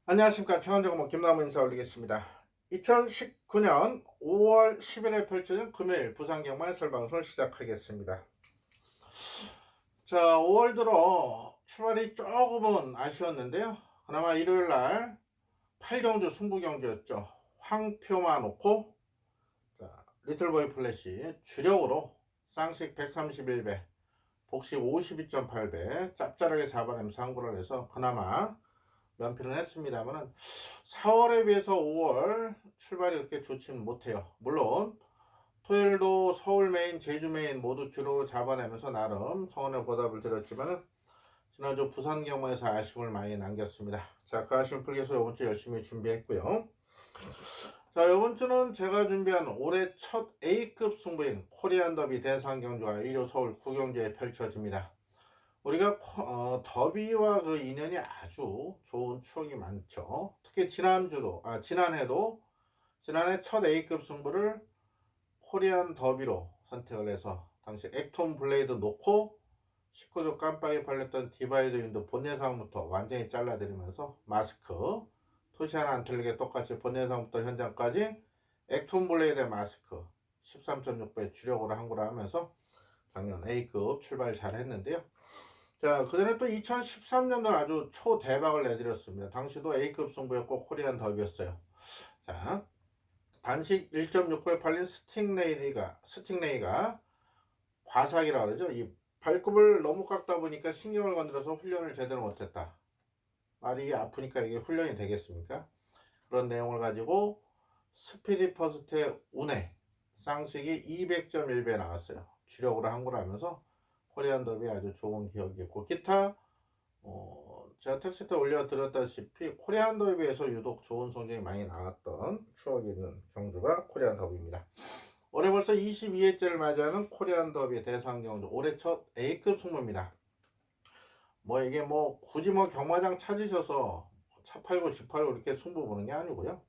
안녕하십니까. 최원정모 김남우 인사 올리겠습니다. 2019년 5월 10일에 펼쳐진 금요일 부산경마 해설방송을 시작하겠습니다. 자, 5월 들어 출발이 조금은 아쉬웠는데요. 그나마 일요일날 8경주 승부경주였죠. 황표만 놓고 리틀보이 플래시 주력으로 쌍식 131배 복식 52.8배 짭짤하게 잡아내면서 항구를 해서 그나마 면피는 했습니다만 4월에 비해서 5월 출발이 그렇게 좋지는 못해요. 물론 토요일도 서울 메인, 제주 메인 모두 주로 잡아내면서 나름 성원의 보답을 드렸지만 지난주 부산 경마에서 아쉬움을 많이 남겼습니다. 자, 그 아쉬움 풀기 위해서 이번 주 열심히 준비했고요. 자, 이번 주는 제가 준비한 올해 첫 A급 승부인 코리안 더비 대상 경주가 일요 서울 구경주에 펼쳐집니다. 우리가 더비와 그 인연이 아주 좋은 추억이 많죠. 특히 지난해 첫 A급 승부를 코리안 더비로 선택을 해서 당시 액톤 블레이드 놓고 19조 깜빡이 팔렸던 디바이드 윈도 본예상부터 완전히 잘라드리면서 마스크 토시 하나 안 틀리게 똑같이 본예상부터 현장까지 액톤 블레이드의 마스크 13.6배 주력으로 항구를 하면서 작년 A급 출발 잘 했는데요. 자, 그 전에 또 2013년도는 아주 초대박을 내드렸습니다. 당시도 A급 승부였고 코리안 더비였어요. 자, 단식 1.6배 팔린 스팅레이가 과삭이라 그러죠. 이 발굽을 너무 깎다 보니까 신경을 건드려서 훈련을 제대로 못했다. 말이 아프니까 이게 훈련이 되겠습니까? 그런 내용을 가지고 스피디 퍼스트의 운에 쌍식이 200.1배 나왔어요. 주력으로 항구를 하면서 코리안 더비 아주 좋은 기억이 있고 기타 제가 텍스트에 올려드렸다시피 코리안 더비에서 유독 좋은 성적이 많이 나왔던 추억이 있는 경주가 코리안 더비입니다. 올해 벌써 22회째를 맞이하는 코리안 더비 대상 경주 올해 첫 A급 승부입니다. 이게 굳이 경마장 찾으셔서 차 팔고 집 팔고 이렇게 승부 보는 게 아니고요.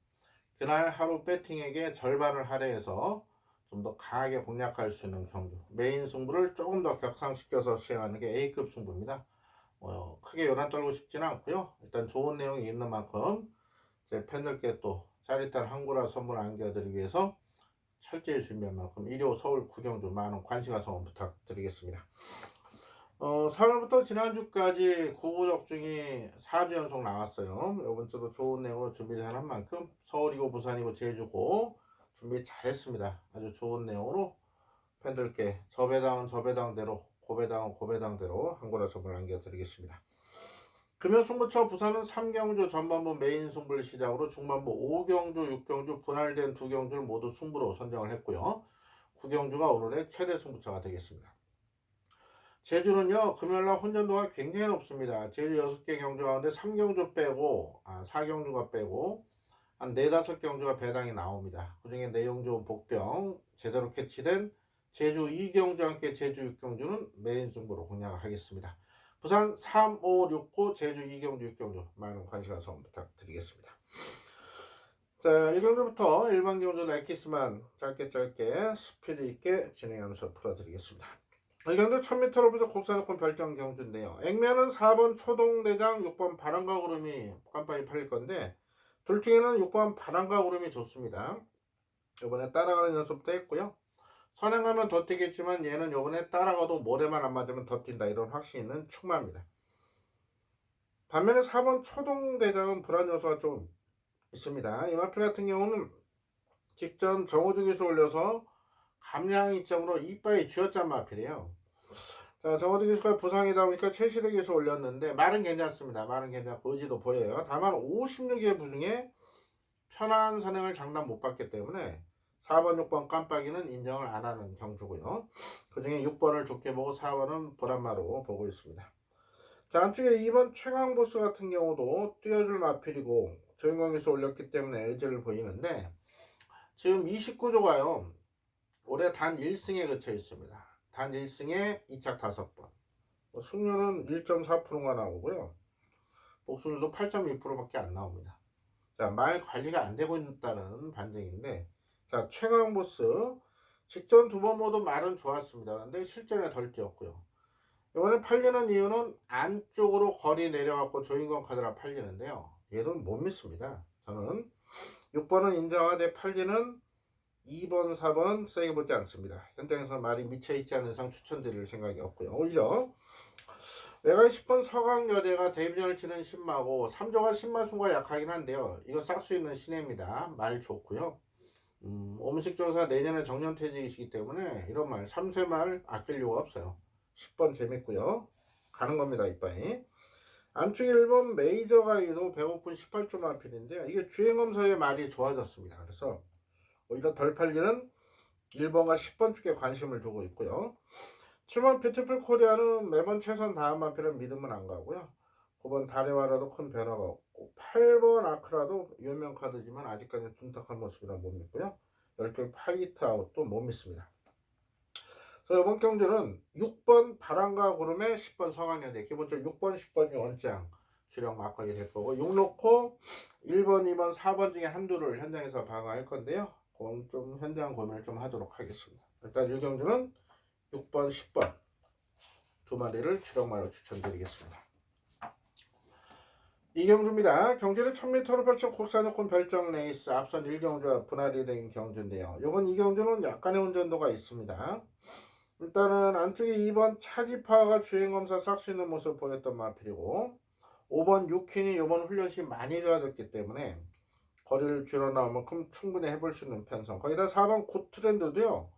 그날 하루 배팅액의 절반을 할애해서 좀 더 강하게 공략할 수 있는 경주 메인 승부를 조금 더 격상시켜서 시행하는 게 A급 승부입니다. 크게 요란 떨고 싶지는 않고요. 일단 좋은 내용이 있는 만큼 제 팬들께 또 짜릿한 항구라 선물 안겨드리기 위해서 철저히 준비한 만큼 일요 서울 구경주 많은 관심과 성원 부탁드리겠습니다. 4월부터 지난주까지 구구적중이 4주 연속 나왔어요. 이번 주도 좋은 내용으로 준비 잘한 만큼 서울이고 부산이고 제주고 준비 잘했습니다. 아주 좋은 내용으로 팬들께 저배다운 저배당대로 고배다운 고배당대로 항구라 선물 안겨드리겠습니다. 금요 승부처 부산은 3경주 전반부 메인 승부를 시작으로 중반부 5경주 6경주 분할된 2경주를 모두 승부로 선정을 했고요. 9경주가 오늘의 최대 승부처가 되겠습니다. 제주는요 금요일날 혼전도가 굉장히 높습니다. 제주 6개 경주 가운데 3경주 빼고 4경주가 빼고 한 4-5경주가 배당이 나옵니다. 그 중에 내용 좋은 복병 제대로 캐치된 제주 2경주와 함께 제주 6경주는 메인 승부로 공략하겠습니다. 부산 3, 5, 6, 9 제주 2경주 6경주 많은 관심과 성원 부탁드리겠습니다. 자, 1경주부터 일반 경주 날키스만 짧게 스피드 있게 진행하면서 풀어드리겠습니다. 1경주 1000m로부터 국산여권 별정 경주인데요. 액면은 4번 초동대장 6번 바람과 구름이 깜빡이 팔릴 건데 둘 중에는 6번 바람과 구름이 좋습니다. 이번에 따라가는 연습도 했고요. 선행하면 더 뛰겠지만 얘는 이번에 따라가도 모래만 안 맞으면 더 뛴다 이런 확신이 있는 축마입니다. 반면에 4번 초동대장은 불안 요소가 좀 있습니다. 이 마필 같은 경우는 직전 정우주 기수 올려서 감량 입장으로 이빠이 쥐어짠 마필이에요. 자, 정우주 기수가 부상이다 보니까 최시대 기수 올렸는데 말은 괜찮습니다. 말은 괜찮고 의지도 보여요. 다만 56회 부중에 편한 선행을 장담 못 받기 때문에 4번, 6번 깜빡이는 인정을 안 하는 경주고요. 그 중에 6번을 좋게 보고 4번은 보란마로 보고 있습니다. 자, 안쪽에 2번 최강보스 같은 경우도 뛰어줄 마필이고 조인광기수 올렸기 때문에 의지를 보이는데 지금 29조가요 올해 단 1승에 그쳐 있습니다. 단 1승에 2착 5번 승률은 1.4%가 나오고요. 복수율도 8.2%밖에 안 나옵니다. 자, 말 관리가 안 되고 있다는 반증인데, 자, 최강보스 직전 두 번 모두 말은 좋았습니다. 근데 실전에 덜 뛰었고요. 이번에 팔리는 이유는 안쪽으로 거리 내려갖고 조인권 카드라 팔리는데요. 얘는 못 믿습니다. 저는 6번은 인정하되 팔리는 2번, 4번은 세게 보지 않습니다. 현장에서 말이 미쳐있지 않은 이상 추천드릴 생각이 없고요. 오히려 외곽 10번 서강여대가 데뷔전을 치는 신마고 3조가 신마순과 약하긴 한데요. 이거 싹 수 있는 신예입니다. 말 좋고요. 오음식조사 내년에 정년퇴직이시기 때문에 이런 말 3세 말 아낄 이유가 없어요. 10번 재밌고요. 가는 겁니다. 이빠이. 안쪽에 1번 메이저 가이도 배고픈 18조 마필인데요. 이게 주행검사의 말이 좋아졌습니다. 그래서 오히려 덜 팔리는 1번과 10번 쪽에 관심을 두고 있고요. 7번 뷰티풀 코리아는 매번 최선 다한 마필은 믿으면 안 가고요. 9번 다레와라도 큰 변화가 없고 8번 아크라도 유명 카드지만 아직까지 둔탁한 모습이라 못 믿고요. 12 파이트 아웃도 못 믿습니다. 그래서 이번 경주는 6번 바람과 구름에 10번 성황여대 기본적으로 6번 10번이 원장 주력 막걸리 될 거고 6 놓고 1번 2번 4번 중에 한두를 현장에서 방어할 건데요. 그건 좀 현장 고민을 좀 하도록 하겠습니다. 일단 1경주는 6번 10번 두 마리를 주력마로 추천드리겠습니다. 이경주입니다. 경주는 1000m로 펼친 국산여권 별정 레이스 앞선 1경주와 분할이 된 경주인데요. 이번 이경주는 약간의 운전도가 있습니다. 일단은 안쪽에 2번 차지파가 주행검사 싹 수 있는 모습을 보였던 마필이고 5번 유킨이 이번 훈련시 많이 좋아졌기 때문에 거리를 줄여나올 만큼 충분히 해볼 수 있는 편성. 거기다 4번 굿트렌드도요.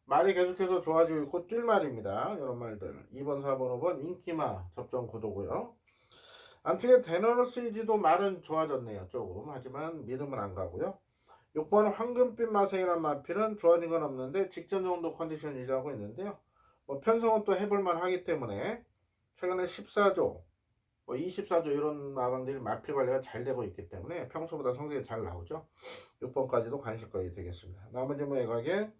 말이 계속해서 좋아지고 있고 뛸 말입니다. 이런 말들. 2번, 4번, 5번 인기마 접종 구도고요. 안쪽에 데너러스이지도 말은 좋아졌네요. 조금. 하지만 믿음은 안 가고요. 6번 황금빛 마생이란 마필은 좋아진 건 없는데 직전 정도 컨디션 유지하고 있는데요. 편성은 또 해볼만 하기 때문에 최근에 14조, 24조 이런 마방들이 마필 관리가 잘 되고 있기 때문에 평소보다 성적이 잘 나오죠. 6번까지도 관심거리 되겠습니다. 나머지 외곽에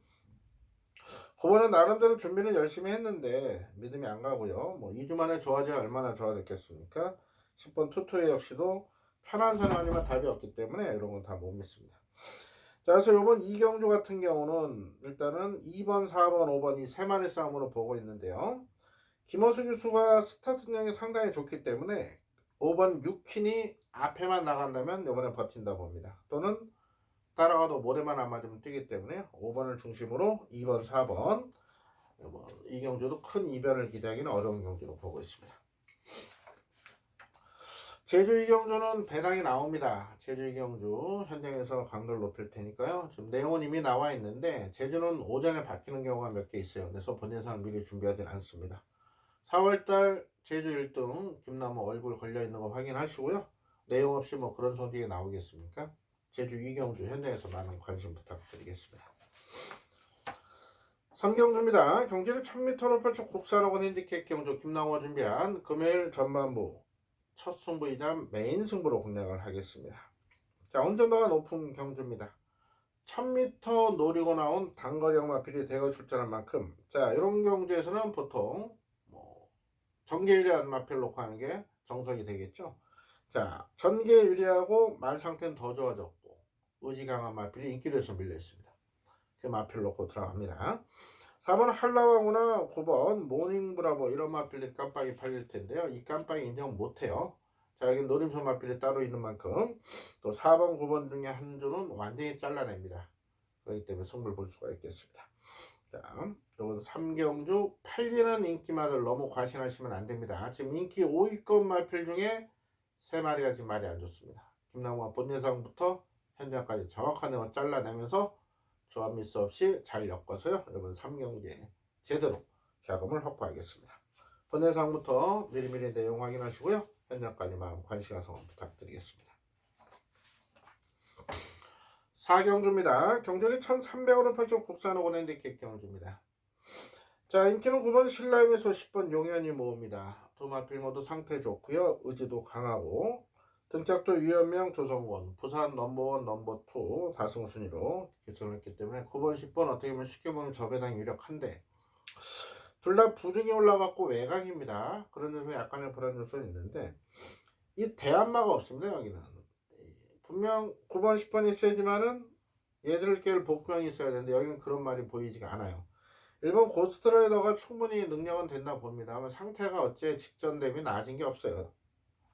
9번은 나름대로 준비는 열심히 했는데 믿음이 안 가고요. 2주 만에 좋아져야 얼마나 좋아졌겠습니까? 10번 투토의 역시도 편한 사람이지만 답이 없기 때문에 이런 건 다 못 믿습니다. 자, 그래서 이번 이경주 같은 경우는 일단은 2번, 4번, 5번 이 세 마리 싸움으로 보고 있는데요. 김호수 교수가 스타트 능력이 상당히 좋기 때문에 5번 유킨이 앞에만 나간다면 이번에 버틴다 봅니다. 또는 따라가도 모래만 안 맞으면 뛰기 때문에 5번을 중심으로 2번, 4번 이 경주도 큰 이변을 기대하기는 어려운 경주로 보고 있습니다. 제주 이경주는 배당이 나옵니다. 제주 이경주 현장에서 강도를 높일 테니까요. 지금 내용은 이미 나와 있는데 제주는 오전에 바뀌는 경우가 몇 개 있어요. 그래서 본인상 미리 준비하진 않습니다. 4월달 제주 1등 김나무 얼굴 걸려있는 거 확인하시고요. 내용 없이 그런 소식이 나오겠습니까? 제주 이경주 현장에서 많은 관심 부탁드리겠습니다. 3경주입니다. 경주를 1000m로 펼쳐 국산학원 핸디캡 경주 김나무가 준비한 금요일 전반부 첫 승부이자 메인 승부로 공략을 하겠습니다. 자, 운전도가 높은 경주입니다. 1000m 노리고 나온 단거리형 마필이 대거 출전한 만큼 자, 이런 경주에서는 보통 전개 유리한 마필 놓고 하는 게 정석이 되겠죠. 자, 전개 유리하고 말 상태는 더 좋아졌고 의지 강한 마필이 인기도에서 밀려 있습니다. 그 마필 놓고 들어갑니다. 4번 한라왕우나 9번 모닝브라보 이런 마필이 깜빡이 팔릴 텐데요. 이 깜빡이 인정 못해요. 자, 여기 노림수 마필이 따로 있는 만큼 또 4번 9번 중에 한 주는 완전히 잘라냅니다. 그렇기 때문에 승부를 볼 수가 있겠습니다. 자, 이건 3경주 팔리는 인기마를 너무 과신하시면 안 됩니다. 지금 인기 5위권 마필 중에 3마리가 지금 말이 안 좋습니다. 김나무가 본예상부터 현장까지 정확한 내용을 잘라내면서 조합 미스 없이 잘 엮어서요. 이번 3경기에 제대로 자금을 확보하겠습니다. 본예상부터 미리미리 내용 확인하시고요. 현장까지만 관심 가성 부탁드리겠습니다. 4경주입니다. 경주리 1300원을 펼쳐 국산학원 핸디캡 경주입니다. 자, 인기는 9번 신라임에서 10번 용현이 모읍니다. 두 마필 모두 상태 좋고요. 의지도 강하고 등짝도 유현명, 조성권, 부산 넘버원, 넘버2 다승 순위로 결정했기 때문에 9번, 10번 어떻게 보면 쉽게 보면 저배당 유력한데 둘 다 부중이 올라갔고 외곽입니다. 그런 점에 약간의 불안 요소는 있는데 이 대안마가 없습니다. 여기는 분명 9번 10번이 세지만은 얘들끼리 복병이 있어야 되는데 여기는 그런 말이 보이지가 않아요. 1번 고스트라이더가 충분히 능력은 된다 봅니다. 아마 상태가 어째 직전 대비 나아진 게 없어요.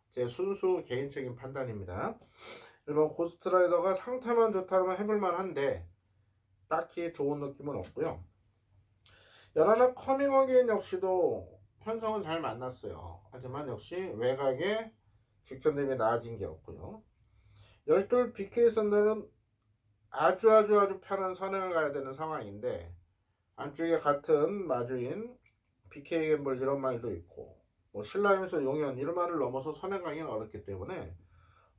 제 순수 개인적인 판단입니다. 1번 고스트라이더가 상태만 좋다면 해볼만 한데 딱히 좋은 느낌은 없고요. 11 커밍 어게인 역시도 편성은 잘 만났어요. 하지만 역시 외곽에 직전 대비 나아진 게 없고요. 12 BK 썬더는 아주 편한 선행을 가야 되는 상황인데 안쪽에 같은 마주인 BK 갬블 이런 말도 있고 뭐 신라임에서 용현 이런 말을 넘어서 선행 가기는 어렵기 때문에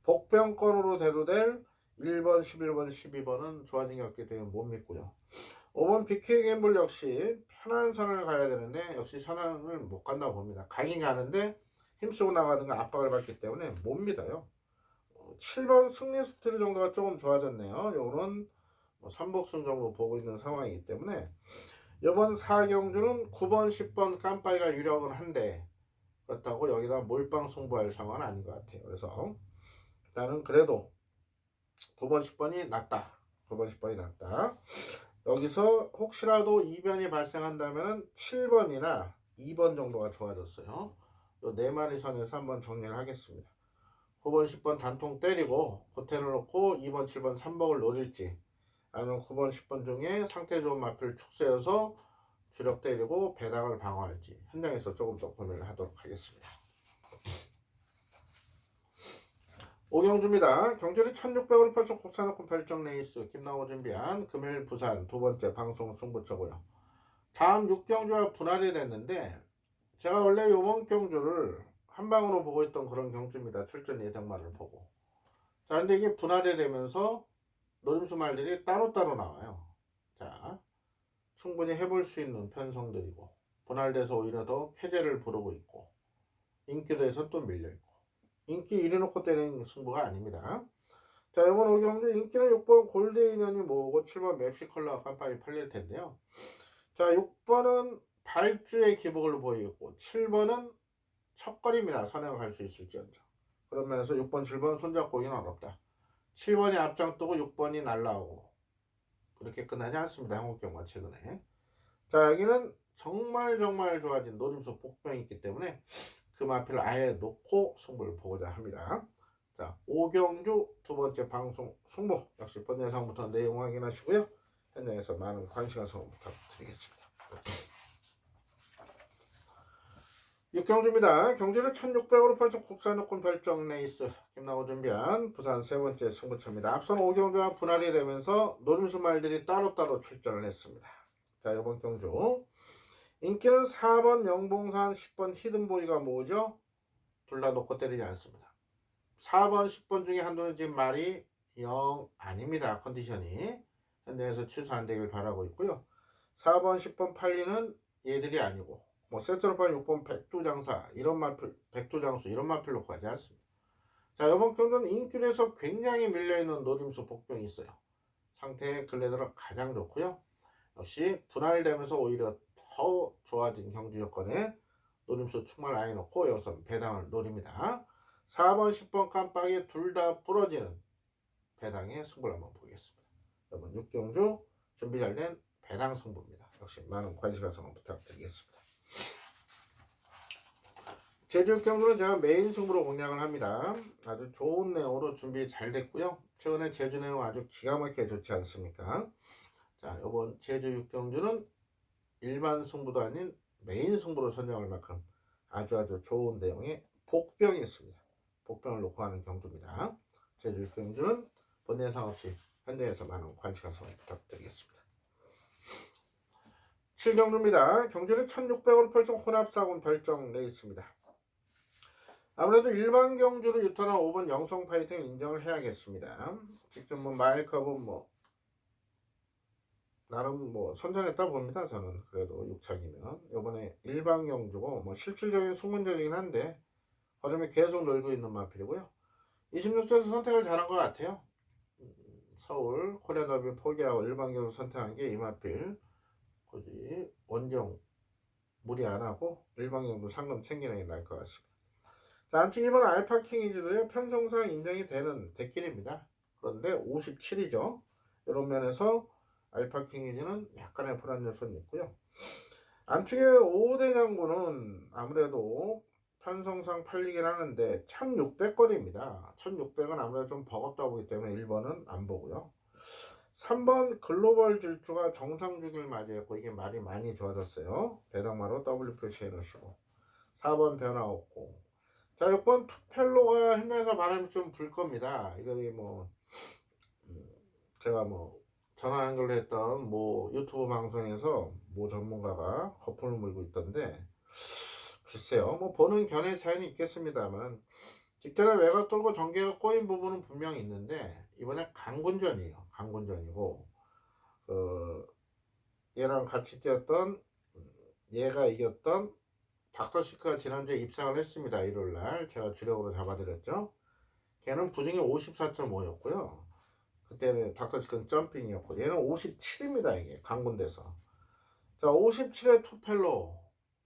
복병권으로 대두될 1번, 11번, 12번은 좋아진 게 없기 때문에 못 믿고요. 5번 BK 갬블 역시 편한 선을 가야 되는데 역시 선행을 못 간다고 봅니다. 가긴 가는데 힘쓰고 나가든가 압박을 받기 때문에 못 믿어요. 7번 승리 스틸 정도가 조금 좋아졌네요. 요거는 뭐 3복승 정도 보고 있는 상황이기 때문에 이번 4경주는 9번, 10번 깜빡이가 유력은 한데 그렇다고 여기다 몰빵 승부할 상황은 아닌 것 같아요. 그래서 일단은 그래도 9번, 10번이 낫다. 9번, 10번이 낫다. 여기서 혹시라도 이변이 발생한다면 7번이나 2번 정도가 좋아졌어요. 요 네 마리 선에서 한번 정리를 하겠습니다. 9번, 10번 단통 때리고 호텔을 놓고 2번, 7번, 3번을 노릴지 아니면 9번, 10번 중에 상태 좋은 마필을 축소해서 주력 때리고 배당을 방어할지 현장에서 조금 더 고민을 하도록 하겠습니다. 오경주입니다. 경주리 1600으로 펼쳐 국산학군 별정 레이스 김나호 준비한 금일 부산 두 번째 방송 승부처고요. 다음 6경주가 분할이 됐는데 제가 원래 요번 경주를 한방으로 보고 있던 그런 경주입니다. 출전 예정말을 보고. 자, 근데 이게 분할이 되면서 노림수 말들이 따로따로 나와요. 자, 충분히 해볼 수 있는 편성들이고 분할돼서 오히려 더 쾌재를 부르고 있고 인기도에서 또 밀려있고 인기 1위 놓고 때리는 승부가 아닙니다. 자, 이번 5경주 인기는 6번 골드인연이 모으고 7번 맵시 컬러가 깜빡이 팔릴 텐데요. 자, 6번은 발주의 기복을 보이고 7번은 첫걸입니다. 선행을 갈 수 있을지언정. 그런 면에서 6번, 7번 손잡고 오기는 어렵다. 7번이 앞장 뜨고 6번이 날라오고 그렇게 끝나지 않습니다. 한국 경우가 최근에. 자, 여기는 정말 좋아진 노림수 복병이 있기 때문에 그 마필을 아예 놓고 승부를 보고자 합니다. 자, 오경주 두 번째 방송 승부 역시 번 예상부터 내용 확인하시고요. 현장에서 많은 관심과 성원 부탁드리겠습니다. 6경주입니다. 경주를 1600으로 펼쳐 국산여권 별정 레이스 김나고 준비한 부산 세 번째 승부처입니다. 앞선 5경주와 분할이 되면서 노림수 말들이 따로따로 출전을 했습니다. 자, 이번 경주 인기는 4번 영봉산 10번 히든보이가 모으죠. 둘 다 놓고 때리지 않습니다. 4번 10번 중에 한두는 지금 말이 영 아닙니다. 컨디션이 현장에서 취소 안 되길 바라고 있고요. 4번 10번 팔리는 얘들이 아니고 뭐 세트로 팔린 6번 백두장사 이런 마필 백두장수 이런 마필 놓고 가지 않습니다. 자, 이번 경주는 인기에서 굉장히 밀려있는 노림수 복병이 있어요. 상태 근래 들어 가장 좋고요. 역시 분할되면서 오히려 더 좋아진 경주 여건에 노림수 충만 라인 놓고 여기서 배당을 노립니다. 4번 10번 깜빡이 둘 다 부러지는 배당의 승부를 한번 보겠습니다. 여러분 6경주 준비 잘 된 배당 승부입니다. 역시 많은 관심과 성원 부탁드리겠습니다. 제주 6경주는 제가 메인 승부로 공략을 합니다. 아주 좋은 내용으로 준비 잘 됐고요. 최근에 제주 내용 아주 기가 막히게 좋지 않습니까? 자, 이번 제주 6경주는 일반 승부도 아닌 메인 승부로 선정할 만큼 아주 좋은 내용의 복병이 있습니다. 복병을 놓고 하는 경주입니다. 제주 6경주는 본 예상 없이 현장에서 많은 관심과 성원 부탁드리겠습니다. 7경주입니다. 경주는 1600으로 펼쳐 혼합사군 별정 레이스입니다. 아무래도 일반 경주로 유턴한 5번 영성 파이팅 인정을 해야겠습니다. 직접 뭐 마일컵은 뭐 나름 뭐 선전했다 봅니다. 저는 그래도 6착이면 이번에 일반 경주고 뭐 실질적인 숙문전이긴 한데 거점에 계속 놀고 있는 마필이고요. 26세에서 선택을 잘한 것 같아요. 서울 코리아 더비 포기하고 일반 경주 선택한 게 이 마필 굳이 원정 무리 안 하고 일방 정도 상금 챙기는 게 나을 것 같습니다. 자, 안측 2번 알파킹이즈도요 편성상 인정이 되는 대길입니다. 그런데 57이죠. 이런 면에서 알파킹이즈는 약간의 불안 요소는 있고요. 안쪽에 5대 장구는 아무래도 편성상 팔리긴 하는데 1600거리입니다. 1600은 아무래도 좀 버겁다 보기 때문에 1번은 안 보고요. 3번 글로벌 질주가 정상 주기를 맞이했고 이게 말이 많이 좋아졌어요. 배당마로 W 표시해 놓으시고 4번 변화 없고 자 6번 투펠로가 현장에서 바람이 좀 불 겁니다. 이거 뭐 제가 뭐 전화 연결했던 뭐 유튜브 방송에서 뭐 전문가가 거품을 물고 있던데 글쎄요 뭐 보는 견해 차이는 있겠습니다만 직전에 외곽 돌고 전개가 꼬인 부분은 분명히 있는데 이번에 강군전이에요. 강군전이고 얘랑 같이 뛰었던 얘가 이겼던 닥터시크가 지난주에 입상을 했습니다. 일요일날 제가 주력으로 잡아드렸죠. 걔는 부중이 54.5였고요. 그때는 닥터시크는 점핑이었고 얘는 57입니다. 이게 강군대서 자 57의 투펠로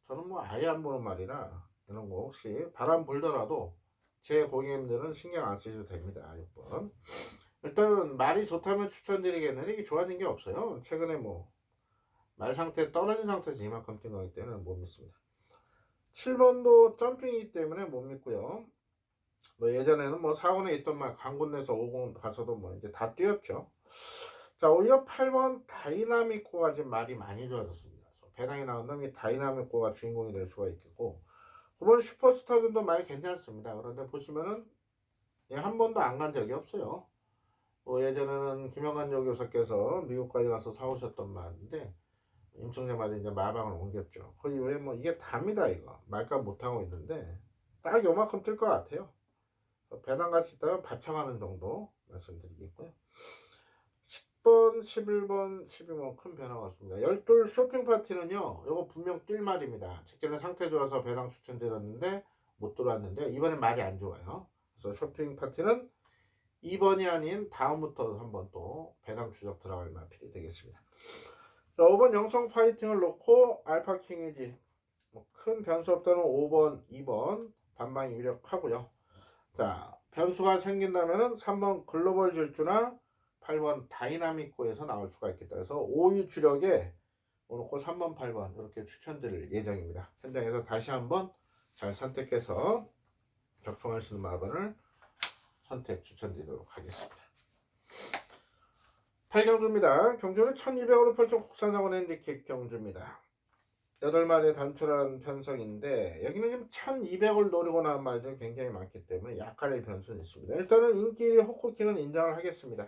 저는 뭐 아예 안 보는 말이라 이런 거 혹시 바람 불더라도 제 고객님들은 신경 안 쓰셔도 됩니다. 6번 일단은 말이 좋다면 추천드리겠는데 이게 좋아진 게 없어요. 최근에 뭐 말 상태 떨어진 상태에서 이만큼 뛴 거기 때문에 못 믿습니다. 7번도 점핑이기 때문에 못 믿고요. 뭐 예전에는 뭐 4군에 있던 말 강군에서 5군 가서도 뭐 이제 다 뛰었죠. 자 오히려 8번 다이나믹고가 지금 말이 많이 좋아졌습니다. 그래서 배당이 나온 놈이 다이나믹고가 주인공이 될 수가 있겠고 9번 슈퍼스타전도 말 괜찮습니다. 그런데 보시면은 한 번도 안 간 적이 없어요. 뭐 예전에는 김영관 여교사께서 미국까지 가서 사오셨던 말인데 임청재 말이 이제 마방을 옮겼죠. 그 이후에 뭐 이게 답니다 이거 말값 못하고 있는데 딱 요만큼 뜰 것 같아요. 배당같이 있다면 바쳐가는 정도 말씀드리겠고요. 10번, 11번, 12번 큰 변화가 없습니다. 열둘 쇼핑 파티는요 요거 분명 뛸 말입니다. 직전에 상태 좋아서 배당 추천드렸는데 못 들어왔는데 이번엔 말이 안 좋아요. 그래서 쇼핑 파티는 2번이 아닌 다음부터 한번 또 배당 추적 들어갈 마필이 되겠습니다. 자, 5번 영성 파이팅을 놓고 알파킹이지 뭐 큰 변수 없다는 5번, 2번 반방이 유력하고요. 자, 변수가 생긴다면은 3번 글로벌 질주나 8번 다이나믹고에서 나올 수가 있겠다. 그래서 5위 주력에 놓고 3번, 8번 이렇게 추천드릴 예정입니다. 현장에서 다시 한번 잘 선택해서 적중할 수 있는 마번을 선택 추천드리도록 하겠습니다. 8경주입니다. 경주는 1200으로 펼쳐 국산자원 핸디캡 경주입니다. 8마리의 단촐한 편성인데 여기는 지금 1200을 노리고 나온 말들이 굉장히 많기 때문에 약간의 변수는 있습니다. 일단은 인기리 호코킹은 인정을 하겠습니다.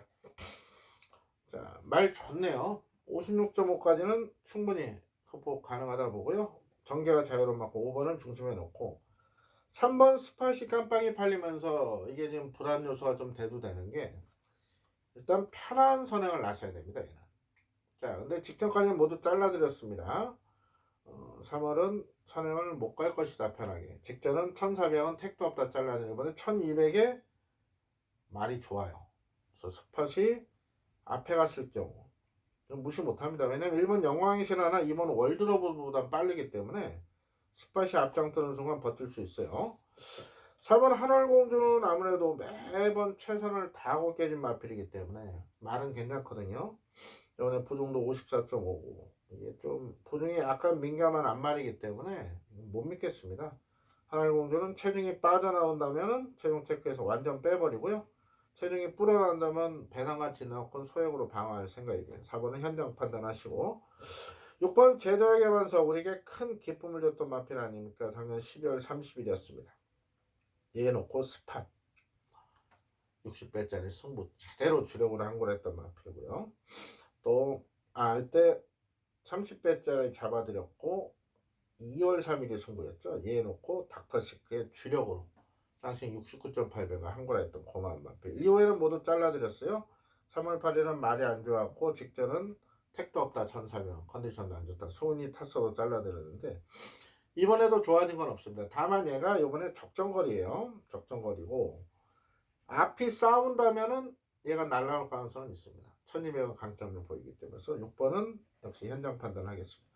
자, 말 좋네요. 56.5까지는 충분히 극복 가능하다 보고요. 전개가 자유로운 만큼 5번을 중심에 놓고 3번 스팟이 깜빡이 팔리면서 이게 지금 불안 요소가 좀 대두되는 게 일단 편한 선행을 나셔야 됩니다. 얘는. 자, 근데 직전까지는 모두 잘라드렸습니다. 3월은 선행을 못 갈 것이다 편하게. 직전은 1400원 택도 없다 잘라드리는 이번에 1200에 말이 좋아요. 그래서 스팟이 앞에 갔을 경우 무시 못합니다. 왜냐면 1번 영광의 신화나 2번 월드로브보다 빠르기 때문에 스팟이 앞장뜨는 순간 버틸 수 있어요. 4번 한월공주는 아무래도 매번 최선을 다하고 깨진 마필이기 때문에 말은 괜찮거든요. 이번에 부중도 54.5고 이게 좀 부중이 약간 민감한 앞말이기 때문에 못 믿겠습니다. 한월공주는 체중이 빠져나온다면 체중 체크해서 완전 빼버리고요. 체중이 불어난다면 배당같이 넣고 소액으로 방어할 생각이고요. 4번은 현장 판단하시고 6번 제도의 개반석 우리에게 큰 기쁨을 줬던 마필 아닙니까? 작년 12월 30일이었습니다. 얘 놓고 스팟 60배짜리 승부 제대로 주력으로 항고를 했던 마필이고요. 또 이때 30배짜리 잡아드렸고 2월 3일이 승부였죠. 얘 놓고 닥터시크의 주력으로 상승 69.8배가 항고를 했던 고마운 마필. 이후에는 모두 잘라드렸어요. 3월 8일은 말이 안 좋았고 직전은 택도 없다 1400 컨디션도 안 좋다 소은이 탔어도 잘라드렸는데 이번에도 좋아진 건 없습니다. 다만 얘가 이번에 적정거리예요. 적정거리고 앞이 싸운다면은 얘가 날아갈 가능성은 있습니다. 1200원 강점을 보이기 때문에 6번은 역시 현장 판단하겠습니다.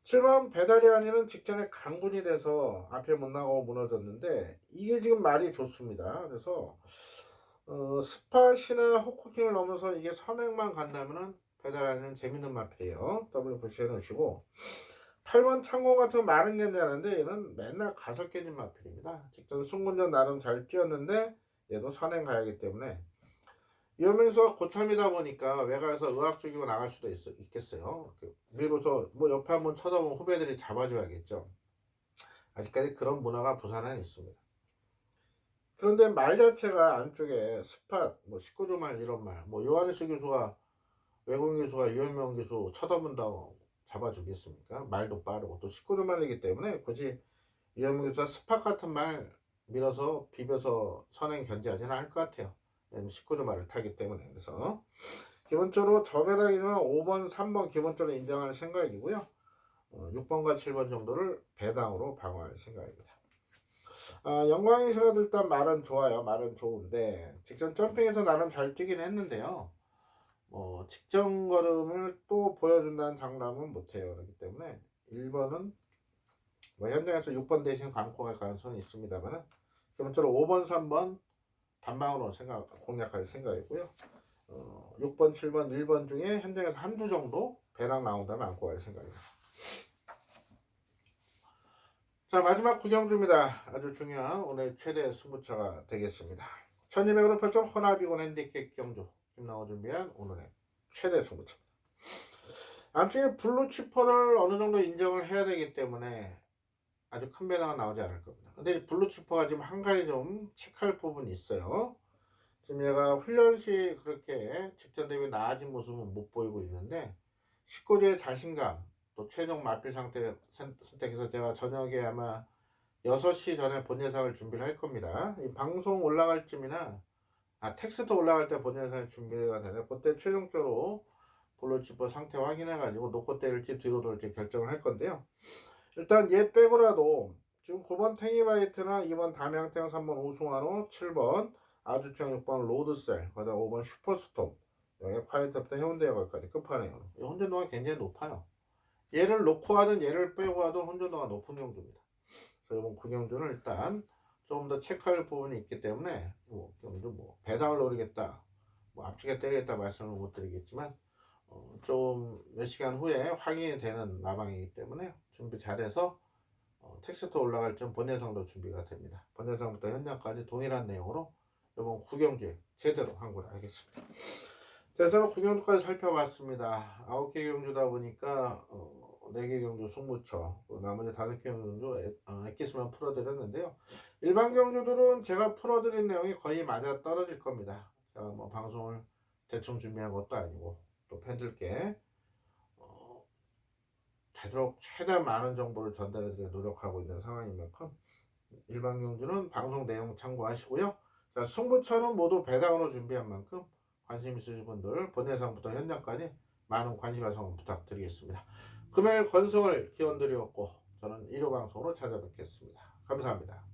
7번 배달이 아니는 직전에 강군이 돼서 앞에 못 나가고 무너졌는데 이게 지금 말이 좋습니다. 그래서 스팟이나 호쿠킹을 넘어서 이게 선행만 간다면은 배달 아니는 재밌는 마필이에요. W 표시해 놓으시고 8번 창공 같은 거 말은 괜찮은데 얘는 맨날 가서 깨진 마필입니다. 직전 승군전 나름 잘 뛰었는데 얘도 선행 가야기 때문에 이현명수가 고참이다 보니까 외곽에서 의학 죽이고 나갈 수도 있겠어요. 밀고서 뭐 옆에 한번 쳐다보면 후배들이 잡아줘야겠죠. 아직까지 그런 문화가 부산에 있습니다. 그런데 말 자체가 안쪽에 스팟, 뭐 19조 말 이런 말, 뭐 요한일스 교수가 외국 교수가 유현명 교수 쳐다본다고 잡아주겠습니까? 말도 빠르고 또 19조 말이기 때문에 굳이 유현명 교수가 스팟 같은 말 밀어서 비벼서 선행 견제하지는 않을 것 같아요. 19조 말을 타기 때문에. 그래서 기본적으로 저배당이면 5번, 3번 기본적으로 인정할 생각이고요. 6번과 7번 정도를 배당으로 방어할 생각입니다. 영광이 신어도 일단 말은 좋아요. 말은 좋은데 직전 점핑에서 나름 잘 뛰긴 했는데요. 직전 걸음을 또 보여준다는 장담은 못해요. 그렇기 때문에 1번은 뭐 현장에서 6번 대신 강코 갈 가능성이 있습니다만 기본적으로 5번, 3번 단방으로 공략할 생각이고요. 6번, 7번, 1번 중에 현장에서 한두 정도 배당 나온다면 안고 갈 생각입니다. 자, 마지막 구경주입니다. 아주 중요한 오늘 최대 승부차가 되겠습니다. 1200으로 펼쳐 혼합이곤 핸디캡 경주 김나호 준비한 오늘의 최대 승부차입니다. 안쪽에 블루 치퍼를 어느 정도 인정을 해야 되기 때문에 아주 큰 배당은 나오지 않을 겁니다. 근데 블루 치퍼가 지금 한 가지 좀 체크할 부분이 있어요. 지금 얘가 훈련 시 그렇게 직전 대비 나아진 모습은 못 보이고 있는데 19조의 자신감 또 최종 마필 상태 선택해서 제가 저녁에 아마 6시 전에 본 예상을 준비를 할 겁니다. 이 방송 올라갈 쯤이나 텍스트 올라갈 때 본 예상이 준비가 되네. 그때 최종적으로 블루치퍼 상태 확인해 가지고 놓고 때릴지 뒤로 돌지 결정을 할 건데요. 일단 얘 빼고라도 지금 9번 탱이바이트나 2번 담양탱, 3번 오승환호, 7번 아주청, 6번 로드셀, 그다음 5번 슈퍼스톰, 여기 콰이트부터 해운대역까지 끝판이에요. 혼전도가 굉장히 높아요. 얘를 놓고 하든 얘를 빼고 하든 혼전도가 높은 경주입니다. 그래서 이번 구경주는 일단 조금 더 체크할 부분이 있기 때문에 경주 배당을 노리겠다, 앞치게 때리겠다 말씀을 못 드리겠지만 좀 몇 시간 후에 확인이 되는 마방이기 때문에 준비 잘해서 텍스트 올라갈 쯤 본예상도 준비가 됩니다. 본예상부터 현장까지 동일한 내용으로 이번 구경주에 제대로 항구를 하겠습니다. 자, 저는 구경주까지 살펴봤습니다. 9개 경주다 보니까 4개 경주 승부처, 나머지 5개 경주 엑기스만 풀어드렸는데요. 일반 경주들은 제가 풀어드린 내용이 거의 맞아 떨어질 겁니다. 제가 방송을 대충 준비한 것도 아니고 또 팬들께 되도록 최대한 많은 정보를 전달해드리려 노력하고 있는 상황인 만큼 일반 경주는 방송 내용 참고하시고요. 자, 승부처는 모두 배당으로 준비한 만큼 관심 있으신 분들 본 예상부터 현장까지 많은 관심 가성 부탁드리겠습니다. 금요일 건승을 기원드리었고 저는 일요방송으로 찾아뵙겠습니다. 감사합니다.